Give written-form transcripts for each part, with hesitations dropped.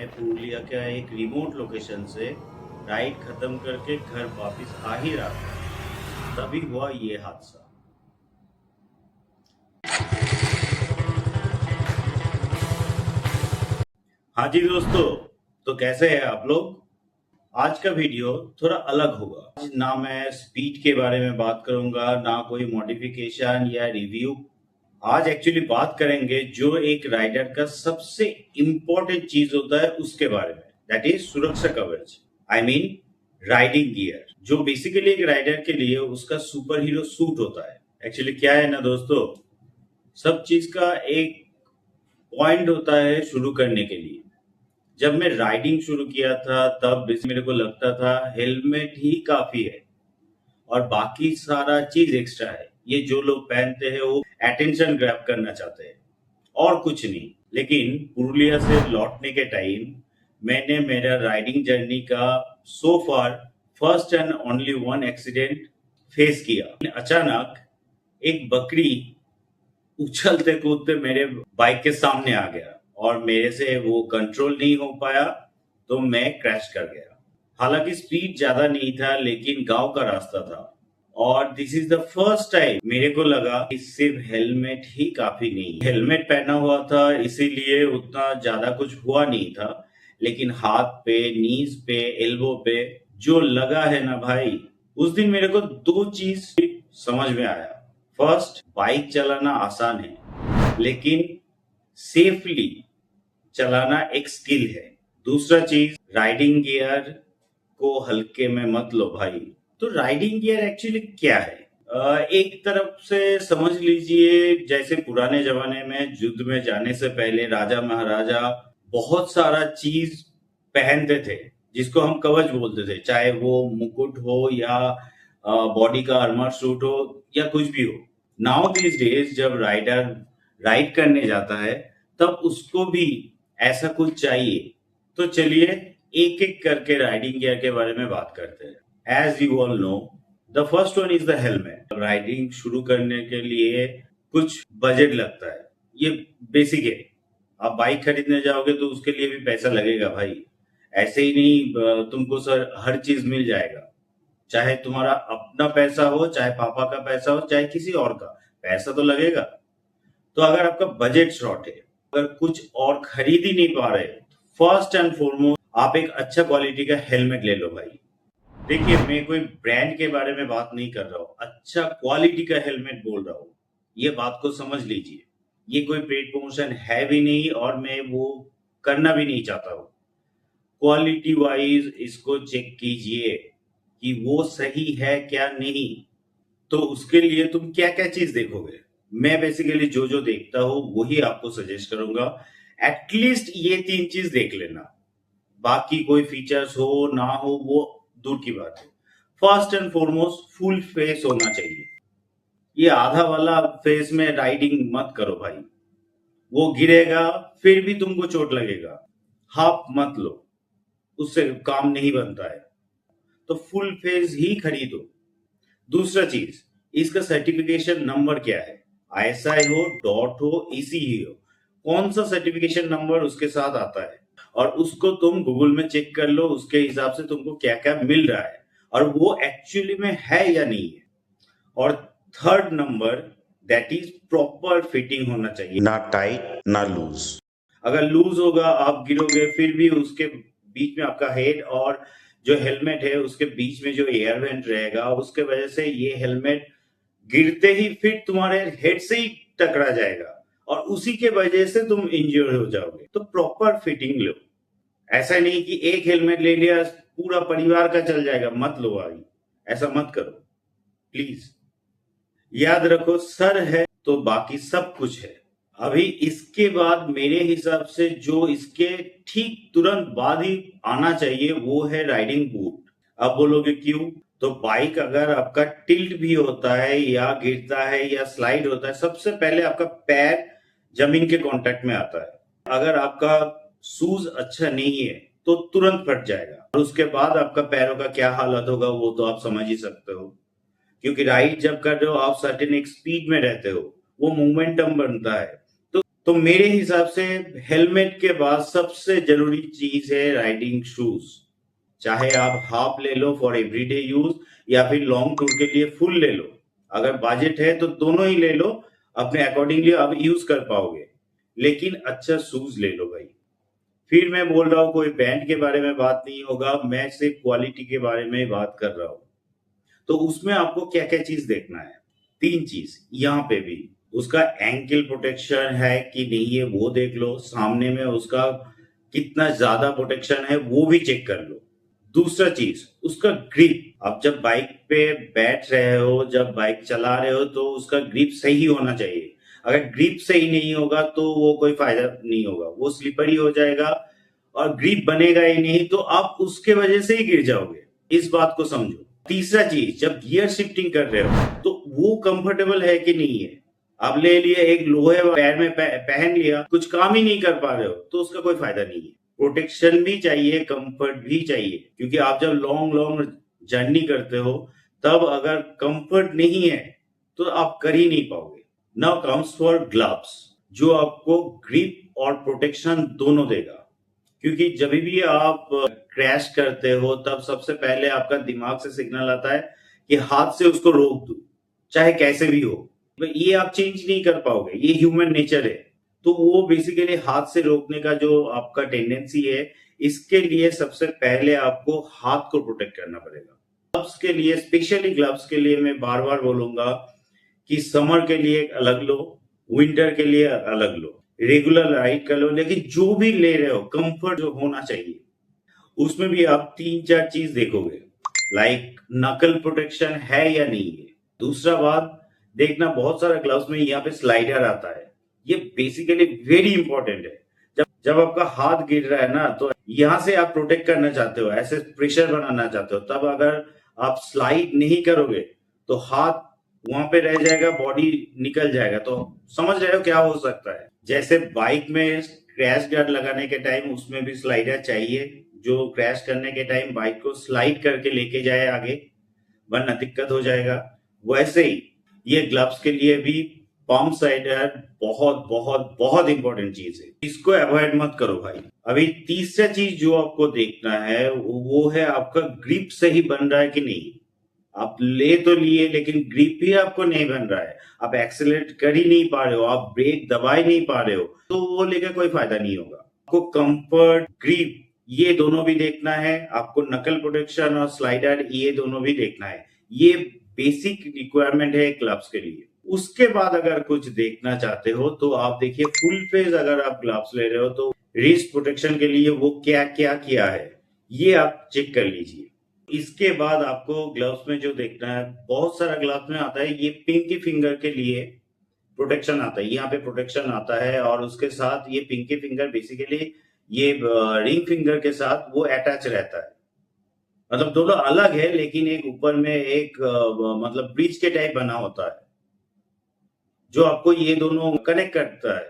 पुरुलिया का एक remote location से राइड खत्म करके घर वापस आ ही रहा था, तभी हुआ ये हादसा। हाँ जी दोस्तों, तो कैसे हैं आप लोग। आज का वीडियो थोड़ा अलग होगा। आज ना मैं स्पीड के बारे में बात करूंगा, ना कोई मॉडिफिकेशन या रिव्यू। आज एक्चुअली बात करेंगे जो एक राइडर का सबसे इम्पोर्टेंट चीज होता है उसके बारे में, दैट इज सुरक्षा कवच। आई मीन राइडिंग गियर, जो बेसिकली एक राइडर के लिए उसका सुपर हीरो सूट होता है। एक्चुअली क्या है ना दोस्तों, सब चीज का एक पॉइंट होता है शुरू करने के लिए। जब मैं राइडिंग शुरू किया था तब मेरे को लगता था हेलमेट ही काफी है और बाकी सारा चीज एक्स्ट्रा है। ये जो लोग पहनते हैं वो अटेंशन ग्रैब करना चाहते हैं और कुछ नहीं। लेकिन पुरुलिया से लौटने के टाइम मैंने मेरा राइडिंग जर्नी का so far first and only one accident face किया। अचानक एक बकरी उछलते कूदते मेरे बाइक के सामने आ गया और मेरे से वो कंट्रोल नहीं हो पाया, तो मैं क्रैश कर गया। हालांकि स्पीड ज्यादा नहीं था, लेकिन गांव का रास्ता था और this is the first time मेरे को लगा कि सिर्फ हेलमेट ही काफी नहीं। हेलमेट पहना हुआ था इसीलिए उतना ज्यादा कुछ हुआ नहीं था, लेकिन हाथ पे, नीज पे, एल्बो पे जो लगा है ना भाई, उस दिन मेरे को दो चीज समझ में आया। फर्स्ट, बाइक चलाना आसान है लेकिन सेफली चलाना एक स्किल है। दूसरा चीज, राइडिंग गियर को हल्के में मत लो भाई। तो राइडिंग गियर एक्चुअली क्या है? एक तरफ से समझ लीजिए जैसे पुराने जमाने में युद्ध में जाने से पहले राजा महाराजा बहुत सारा चीज पहनते थे जिसको हम कवच बोलते थे, चाहे वो मुकुट हो या बॉडी का आर्मर सूट हो या कुछ भी हो। नाउ दिस डेज जब राइडर राइड करने जाता है तब उसको भी ऐसा कुछ चाहिए। तो चलिए एक एक करके राइडिंग गियर के बारे में बात करते हैं। As you all know, the first one is the helmet. Riding शुरू करने के लिए कुछ बजट लगता है, ये बेसिक है। आप बाइक खरीदने जाओगे तो उसके लिए भी पैसा लगेगा भाई। ऐसे ही नहीं तुमको सर हर चीज मिल जाएगा। चाहे तुम्हारा अपना पैसा हो, चाहे पापा का पैसा हो, चाहे किसी और का, पैसा तो लगेगा। तो अगर आपका बजट शॉर्ट है, अगर कुछ और खरीद ही नहीं पा रहे, फर्स्ट एंड फॉरमोस्ट आप एक अच्छा क्वालिटी का हेलमेट ले लो भाई। देखिए, मैं कोई ब्रांड के बारे में बात नहीं कर रहा हूँ, अच्छा क्वालिटी का हेलमेट बोल रहा हूँ। ये बात को समझ लीजिए। ये कोई पेड प्रमोशन है भी नहीं और मैं वो करना भी नहीं चाहता हूँ। क्वालिटी वाइज इसको चेक कीजिए कि वो सही है क्या नहीं। तो उसके लिए तुम क्या क्या चीज देखोगे? मैं बेसिकली जो जो देखता हूँ वही आपको सजेस्ट करूंगा। एटलीस्ट ये तीन चीज देख लेना, बाकी कोई फीचर्स हो ना हो वो दूर की बात है। First and foremost, full face होना चाहिए। ये आधा वाला फेस में राइडिंग मत करो भाई, वो गिरेगा फिर भी तुमको चोट लगेगा। हाफ मत लो, उससे काम नहीं बनता है। तो फुल फेस ही खरीदो। दूसरा चीज, इसका सर्टिफिकेशन नंबर क्या है? आईएसआई हो, डॉट हो, ईसीई हो, कौन सा सर्टिफिकेशन नंबर उसके साथ आता है और उसको तुम गूगल में चेक कर लो, उसके हिसाब से तुमको क्या क्या मिल रहा है और वो एक्चुअली में है या नहीं है। और third number, that is proper fitting होना चाहिए, ना टाइट ना लूज। अगर लूज होगा, आप गिरोगे, फिर भी उसके बीच में आपका हेड और जो हेलमेट है उसके बीच में जो एयर वेंट रहेगा, उसके वजह से ये हेलमेट गिरते ही फिर तुम्हारे हेड से ही टकरा जाएगा और उसी के वजह से तुम इंजर्ड हो जाओगे। तो प्रॉपर फिटिंग लो। ऐसा नहीं कि एक हेलमेट ले लिया पूरा परिवार का चल जाएगा, मत लो भाई, ऐसा मत करो प्लीज। याद रखो, सर है तो बाकी सब कुछ है। अभी इसके बाद मेरे हिसाब से जो इसके ठीक तुरंत बाद ही आना चाहिए वो है राइडिंग बूट। अब बोलोगे क्यों? तो बाइक अगर आपका टिल्ट भी होता है या गिरता है या स्लाइड होता है, सबसे पहले आपका पैर जमीन के कांटेक्ट में आता है। अगर आपका शूज अच्छा नहीं है तो तुरंत फट जाएगा और उसके बाद आपका पैरों का क्या हालत होगा वो तो आप समझ ही सकते हो। क्योंकि राइड जब कर रहे हो आप सर्टेन एक स्पीड में रहते हो, वो मोमेंटम बनता है। तो मेरे हिसाब से हेलमेट के बाद सबसे जरूरी चीज है राइडिंग शूज। चाहे आप हाफ ले लो फॉर एवरीडे यूज या फिर लॉन्ग टूर के लिए फुल ले लो। अगर बजट है तो दोनों ही ले लो, अपने अकॉर्डिंगली आप यूज कर पाओगे, लेकिन अच्छा शूज ले लो भाई। फिर मैं बोल रहा हूँ कोई ब्रांड के बारे में बात नहीं होगा, मैं सिर्फ क्वालिटी के बारे में बात कर रहा हूँ। तो उसमें आपको क्या क्या चीज देखना है? 3 चीज यहाँ पे भी। उसका एंकल प्रोटेक्शन है कि नहीं है वो देख लो, सामने में उसका कितना ज्यादा प्रोटेक्शन है वो भी चेक कर लो। दूसरा चीज उसका ग्रिप। आप जब बाइक पे बैठ रहे हो, जब बाइक चला रहे हो, तो उसका ग्रिप सही होना चाहिए। अगर ग्रिप सही नहीं होगा तो वो कोई फायदा नहीं होगा, वो स्लिपरी हो जाएगा और ग्रिप बनेगा ही नहीं, तो आप उसके वजह से ही गिर जाओगे। इस बात को समझो। तीसरा चीज, जब गियर शिफ्टिंग कर रहे हो तो वो कंफर्टेबल है कि नहीं है। आप ले लिए एक लोहे पैर में पहन लिया, कुछ काम ही नहीं कर पा रहे हो, तो उसका कोई फायदा नहीं है। प्रोटेक्शन भी चाहिए, कंफर्ट भी चाहिए, क्योंकि आप जब लॉन्ग लॉन्ग जर्नी करते हो तब अगर कंफर्ट नहीं है तो आप कर ही नहीं पाओगे। नाउ कम्स फॉर ग्लव्स, जो आपको ग्रिप और प्रोटेक्शन दोनों देगा। क्योंकि जब भी आप क्रैश करते हो तब सबसे पहले आपका दिमाग से सिग्नल आता है कि हाथ से उसको रोक दो, चाहे कैसे भी हो। ये आप चेंज नहीं कर पाओगे, ये ह्यूमन नेचर है। तो वो बेसिकली हाथ से रोकने का जो आपका टेंडेंसी है, इसके लिए सबसे पहले आपको हाथ को प्रोटेक्ट करना पड़ेगा। ग्लव्स के लिए, स्पेशली ग्लव्स के लिए मैं बार बार बोलूंगा कि समर के लिए अलग लो, विंटर के लिए अलग लो, रेगुलर राइड कर लो, लेकिन जो भी ले रहे हो कंफर्ट जो होना चाहिए। उसमें भी आप 3-4 चीज देखोगे, लाइक नकल प्रोटेक्शन है या नहीं है। दूसरा बात देखना, बहुत सारा ग्लव्स में यहाँ पे स्लाइडर आता है, ये बेसिकली वेरी इंपॉर्टेंट है। जब आपका हाथ गिर रहा है ना, तो यहाँ से आप प्रोटेक्ट करना चाहते हो, ऐसे प्रेशर बनाना चाहते हो, तब अगर आप स्लाइड नहीं करोगे तो हाथ वहां पे रह जाएगा, बॉडी निकल जाएगा। तो समझ रहे हो क्या हो सकता है। जैसे बाइक में क्रैश गार्ड लगाने के टाइम उसमें भी स्लाइडर चाहिए, जो क्रैश करने के टाइम बाइक को स्लाइड करके लेके जाए आगे, वरना दिक्कत हो जाएगा। वैसे ही ये ग्लव्स के लिए भी पम्प साइडर बहुत बहुत बहुत इंपॉर्टेंट चीज है, इसको अवॉइड मत करो भाई। अभी तीसरा चीज जो आपको देखना है वो है आपका ग्रिप सही बन रहा है कि नहीं। आप ले तो लिए लेकिन ग्रिप ही आपको नहीं बन रहा है, आप एक्सेलरेट कर ही नहीं पा रहे हो, आप ब्रेक दबा ही नहीं पा रहे हो, तो वो लेकर कोई फायदा नहीं होगा। आपको कंफर्ट, ग्रिप ये दोनों भी देखना है, आपको नकल प्रोटेक्शन और स्लाइडर ये दोनों भी देखना है। ये बेसिक रिक्वायरमेंट है ग्लव्स के लिए। उसके बाद अगर कुछ देखना चाहते हो तो आप देखिए फुल फेस अगर आप ग्लव्स ले रहे हो तो रिस्ट प्रोटेक्शन के लिए वो क्या क्या किया है ये आप चेक कर लीजिए। इसके बाद आपको ग्लव्स में जो देखना है, बहुत सारा ग्लव्स में आता है ये पिंकी फिंगर के लिए प्रोटेक्शन आता है, यहाँ पे प्रोटेक्शन आता है, और उसके साथ ये पिंकी फिंगर बेसिकली ये रिंग फिंगर के साथ वो अटैच रहता है। मतलब दोनों अलग है, लेकिन एक ऊपर में एक मतलब ब्रिज के टाइप बना होता है, जो आपको ये दोनों कनेक्ट करता है।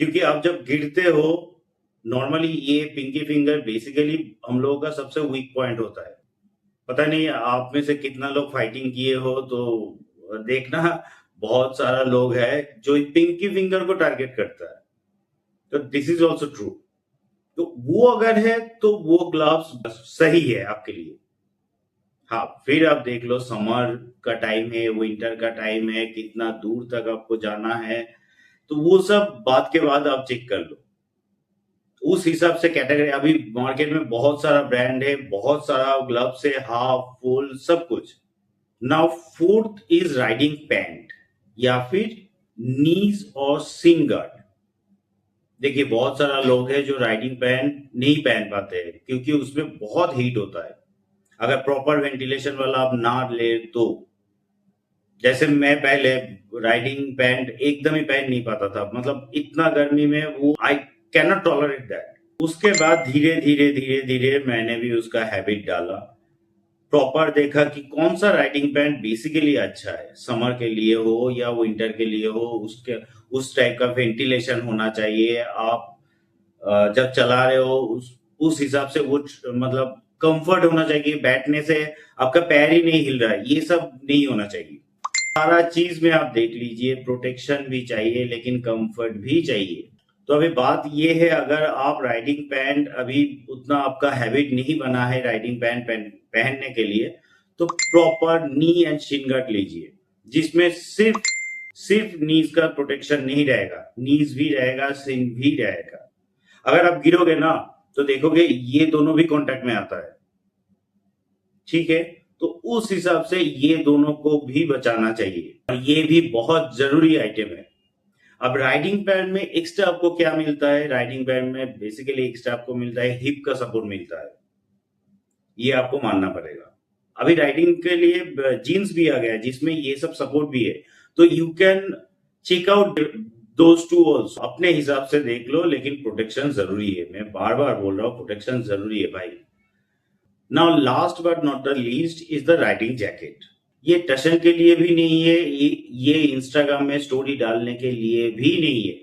क्योंकि आप जब गिरते हो, नॉर्मली ये पिंकी फिंगर बेसिकली हम लोगों का सबसे वीक पॉइंट होता है। पता नहीं आप में से कितना लोग फाइटिंग किए हो, तो देखना बहुत सारा लोग है जो पिंकी फिंगर को टारगेट करता है। तो दिस इज ऑल्सो ट्रू। तो वो अगर है तो वो ग्लव्स सही है आपके लिए। हाँ, फिर आप देख लो समर का टाइम है, विंटर का टाइम है, कितना दूर तक आपको जाना है, तो वो सब बात के बाद आप चेक कर लो। उस हिसाब से कैटेगरी, अभी मार्केट में बहुत सारा ब्रांड है, बहुत सारा ग्लव्स है, हाफ फुल सब कुछ। Now fourth is riding pant या फिर नीज और सिन गार्ड। देखिए बहुत सारा लोग है जो राइडिंग पैंट नहीं पहन पाते हैं क्योंकि उसमें बहुत हीट होता है। अगर प्रॉपर वेंटिलेशन वाला आप ना ले तो, जैसे मैं पहले राइडिंग पैंट एकदम ही पहन नहीं पाता था, मतलब इतना गर्मी में वो I can not tolerate that. उसके बाद धीरे धीरे धीरे धीरे मैंने भी उसका हैबिट डाला, प्रॉपर देखा कि कौन सा राइडिंग पैंट बेसिकली अच्छा है, समर के लिए हो या विंटर के लिए हो, उसके उस टाइप का वेंटिलेशन होना चाहिए। आप जब चला रहे हो उस हिसाब से वो मतलब कंफर्ट होना चाहिए, बैठने से आपका पैर ही नहीं हिल रहा है, ये सब नहीं होना चाहिए। सारा चीज में आप देख लीजिए, प्रोटेक्शन भी चाहिए लेकिन कंफर्ट भी चाहिए। तो अभी बात ये है, अगर आप राइडिंग पैंट अभी उतना आपका हैबिट नहीं बना है राइडिंग पैंट पहनने के लिए, तो proper knee and Shin guard लीजिए, जिसमें सिर्फ सिर्फ नीज का प्रोटेक्शन नहीं रहेगा, नीज भी रहेगा, शिन भी रहेगा। अगर आप गिरोगे ना तो देखोगे ये दोनों भी कांटेक्ट में आता है, ठीक है। तो उस हिसाब से ये दोनों को भी बचाना चाहिए, और ये भी बहुत जरूरी आइटम है। अब राइडिंग पैड में एक्स्ट्रा आपको क्या मिलता है? राइडिंग पैड में बेसिकली एक्स्ट्रा आपको मिलता है हिप का सपोर्ट मिलता है, ये आपको मानना पड़ेगा। अभी राइडिंग के लिए जीन्स भी आ गया है जिसमें ये सब सपोर्ट भी है, तो you can check out those two also, अपने हिसाब से देख लो, लेकिन प्रोटेक्शन जरूरी है। मैं बार बार बोल रहा हूँ, प्रोटेक्शन जरूरी है भाई। Now last but not the least is the riding jacket. ये टशन के लिए भी नहीं है, ये इंस्टाग्राम में स्टोरी डालने के लिए भी नहीं है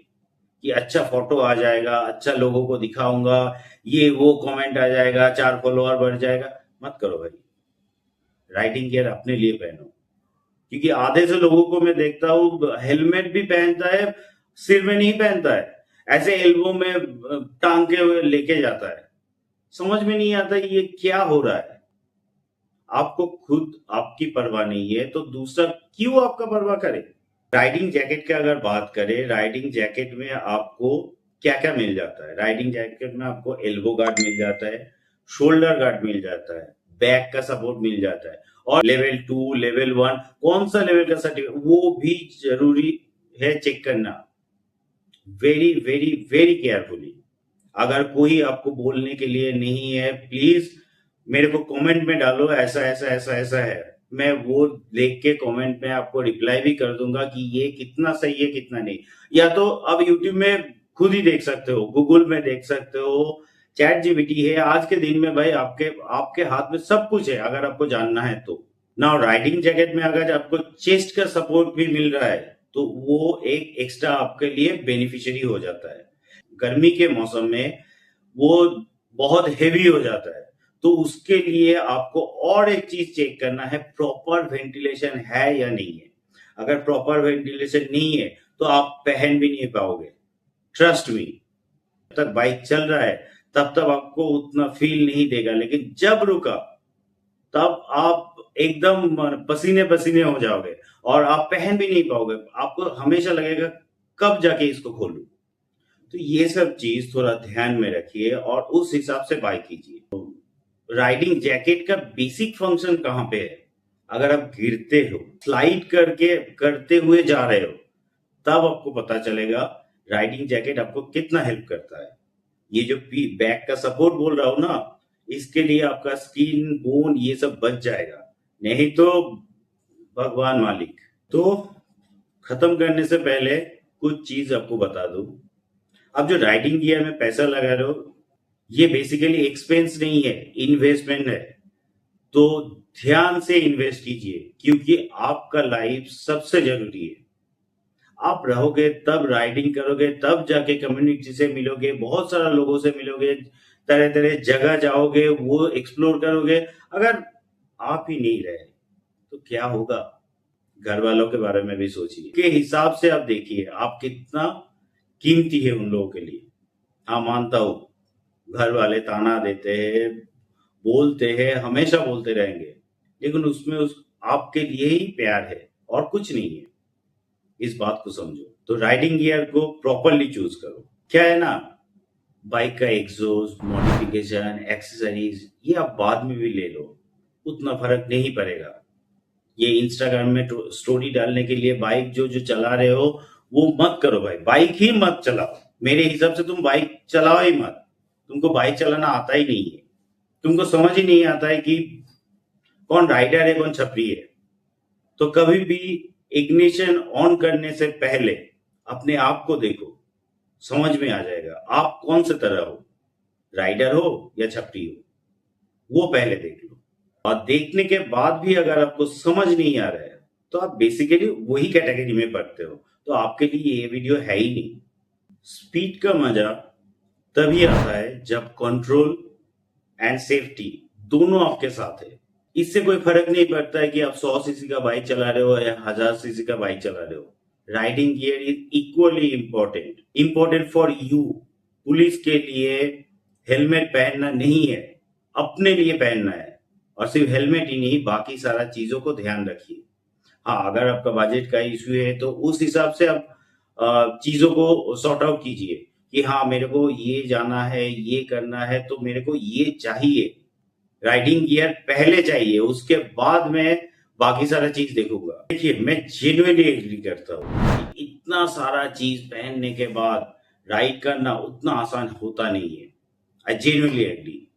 कि अच्छा फोटो आ जाएगा, अच्छा लोगों को दिखाऊंगा, ये वो कमेंट आ जाएगा, 4 फॉलोअर बढ़ जाएगा। मत करो भाई, राइडिंग गियर अपने लिए पहनो। क्योंकि आधे से लोगों को मैं देखता हूँ हेलमेट भी पहनता है, सिर में नहीं पहनता है, ऐसे एल्बो में टांग के हुए लेके जाता है। समझ में नहीं आता ये क्या हो रहा है। आपको खुद आपकी परवाह नहीं है तो दूसरा क्यों आपका परवाह करे। राइडिंग जैकेट की अगर बात करें, राइडिंग जैकेट में आपको क्या क्या मिल जाता है? राइडिंग जैकेट में आपको एल्बो गार्ड मिल जाता है, शोल्डर गार्ड मिल जाता है, बैक का सपोर्ट मिल जाता है, और लेवल 2 लेवल 1 कौन सा लेवल का सर्टिफिकेट वो भी जरूरी है चेक करना, वेरी वेरी वेरी केयरफुली। अगर कोई आपको बोलने के लिए नहीं है, प्लीज मेरे को कमेंट में डालो ऐसा ऐसा ऐसा ऐसा है, मैं वो देख के कमेंट में आपको रिप्लाई भी कर दूंगा कि ये कितना सही है कितना नहीं। या तो अब यूट्यूब में खुद ही देख सकते हो, गूगल में देख सकते हो, चैट जीपीटी है। आज के दिन में भाई आपके आपके हाथ में सब कुछ है अगर आपको जानना है तो। ना राइडिंग जैकेट में अगर आपको चेस्ट का सपोर्ट भी मिल रहा है तो वो एक एक्स्ट्रा आपके लिए बेनिफिशियरी हो जाता है। गर्मी के मौसम में वो बहुत हेवी हो जाता है, तो उसके लिए आपको और एक चीज चेक करना है, प्रॉपर वेंटिलेशन है या नहीं है। अगर प्रॉपर वेंटिलेशन नहीं है तो आप पहन भी नहीं पाओगे, ट्रस्ट मी। जब तक बाइक चल रहा है तब तक आपको उतना फील नहीं देगा, लेकिन जब रुका तब आप एकदम पसीने पसीने हो जाओगे और आप पहन भी नहीं पाओगे। आपको हमेशा लगेगा कब जाके इसको खोलूं। तो ये सब चीज थोड़ा ध्यान में रखिए और उस हिसाब से बाय कीजिए। राइडिंग जैकेट का बेसिक फंक्शन कहाँ पे है? अगर आप गिरते हो, स्लाइड करके करते हुए जा रहे हो, तब आपको पता चलेगा राइडिंग जैकेट आपको कितना हेल्प करता है। ये जो बैक का सपोर्ट बोल रहा हूं ना, इसके लिए आपका स्किन बोन ये सब बच जाएगा, नहीं तो भगवान मालिक। तो खत्म करने से पहले कुछ चीज आपको बता दूं। अब जो राइडिंग गियर में पैसा लगा रहे हो, ये बेसिकली एक्सपेंस नहीं है, इन्वेस्टमेंट है। तो ध्यान से इन्वेस्ट कीजिए, क्योंकि आपका लाइफ सबसे जरूरी है। आप रहोगे तब, राइडिंग करोगे तब जाके कम्युनिटी से मिलोगे, बहुत सारा लोगों से मिलोगे, तरह तरह जगह जाओगे, वो एक्सप्लोर करोगे। अगर आप ही नहीं रहे तो क्या होगा? घर वालों के बारे में भी सोचिए, के हिसाब से आप देखिए आप कितना कीमती है उन लोगों के लिए। हाँ, मानता हूं घर वाले ताना देते हैं, बोलते हैं, हमेशा बोलते रहेंगे, लेकिन उसमें आपके लिए ही प्यार है और कुछ नहीं है। इस बात को समझो। तो राइडिंग गियर को प्रॉपरली चूज करो। क्या है ना, बाइक का एग्जॉस्ट, मॉडिफिकेशन, एक्सेसरीज ये आप बाद में भी ले लो, उतना फर्क नहीं पड़ेगा। ये इंस्टाग्राम में स्टोरी डालने के लिए बाइक जो जो चला रहे हो वो मत करो भाई, बाइक ही मत चलाओ। मेरे हिसाब से तुम बाइक चलाओ ही मत। तुमको बाइक चलाना आता ही नहीं है, तुमको समझ ही नहीं आता है कि कौन राइडर है कौन छपरी है। तो कभी भी इग्निशन ऑन करने से पहले अपने आप को देखो, समझ में आ जाएगा आप कौन से तरह हो, राइडर हो या छपरी हो, वो पहले देख लो। और देखने के बाद भी अगर आपको समझ नहीं आ रहा है तो आप बेसिकली वही कैटेगरी में पढ़ते हो, तो आपके लिए ये वीडियो है ही नहीं। स्पीड का मजा तभी आता है जब कंट्रोल एंड सेफ्टी दोनों आपके साथ है। इससे कोई फर्क नहीं पड़ता है कि आप 100 सीसी का बाइक चला रहे हो या 1000 सीसी का बाइक चला रहे हो। Riding gear is equally important for you. Police के लिए हेलमेट पहनना नहीं है, अपने लिए पहनना है। और सिर्फ हेलमेट ही नहीं, बाकी सारा चीजों को ध्यान रखिए। हाँ, अगर आपका बजट का इश्यू है तो उस हिसाब से आप चीजों को सॉर्ट आउट कीजिए कि हाँ, मेरे को ये जाना है, ये करना है, तो मेरे को ये चाहिए। राइडिंग गियर पहले चाहिए, उसके बाद मैं बाकी सारा चीज देखूंगा। देखिए, मैं जेन्युइनली एग्री करता हूँ, इतना सारा चीज पहनने के बाद राइड करना उतना आसान होता नहीं है। आई जेन्युइनली एग्री,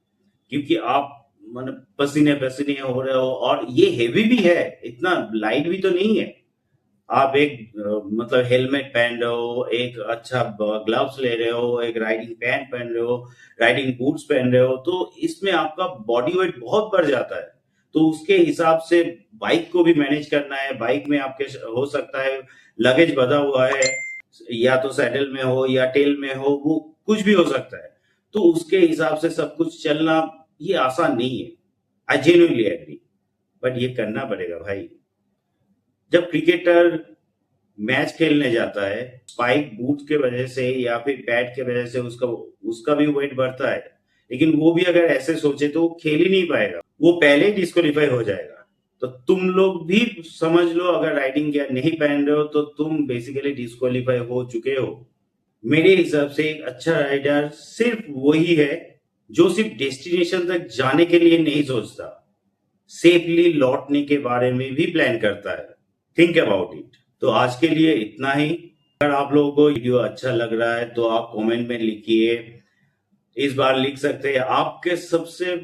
क्योंकि आप मतलब पसीने पसीने हो रहे हो और ये हेवी भी है, इतना लाइट भी तो नहीं है। आप एक मतलब हेलमेट पहन रहे हो, एक अच्छा ग्लव्स ले रहे हो, एक राइडिंग पैंट पहन रहे हो, राइडिंग बूट्स पहन रहे हो, तो इसमें आपका बॉडी वेट बहुत बढ़ जाता है। तो उसके हिसाब से बाइक को भी मैनेज करना है। बाइक में आपके हो सकता है लगेज बंधा हुआ है, या तो सैडल में हो या टेल में हो, वो कुछ भी हो सकता है। तो उसके हिसाब से सब कुछ चलना ये आसान नहीं है। आई जेन्युइनली एग्री, बट ये करना पड़ेगा भाई। जब क्रिकेटर मैच खेलने जाता है, स्पाइक बूट के वजह से या फिर पैड के वजह से उसका भी वेट बढ़ता है, लेकिन वो भी अगर ऐसे सोचे तो वो खेल ही नहीं पाएगा, वो पहले ही डिस्क्वालीफाई हो जाएगा। तो तुम लोग भी समझ लो, अगर राइडिंग गियर नहीं पहन रहे हो तो तुम बेसिकली डिस्क्वालीफाई हो चुके हो। मेरे हिसाब से एक अच्छा राइडर सिर्फ वही है जो सिर्फ डेस्टिनेशन तक जाने के लिए नहीं सोचता, सेफली लौटने के बारे में भी प्लान करता है। Think about it. तो आज के लिए इतना ही। अगर आप लोगों को वीडियो अच्छा लग रहा है तो आप कमेंट में लिखिए। इस बार लिख सकते हैं आपके सबसे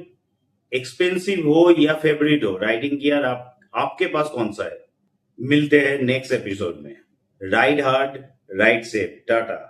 एक्सपेंसिव हो या फेवरेट हो राइडिंग गियर, आपके पास कौन सा है। मिलते हैं नेक्स्ट एपिसोड में। Ride hard, ride safe, Tata.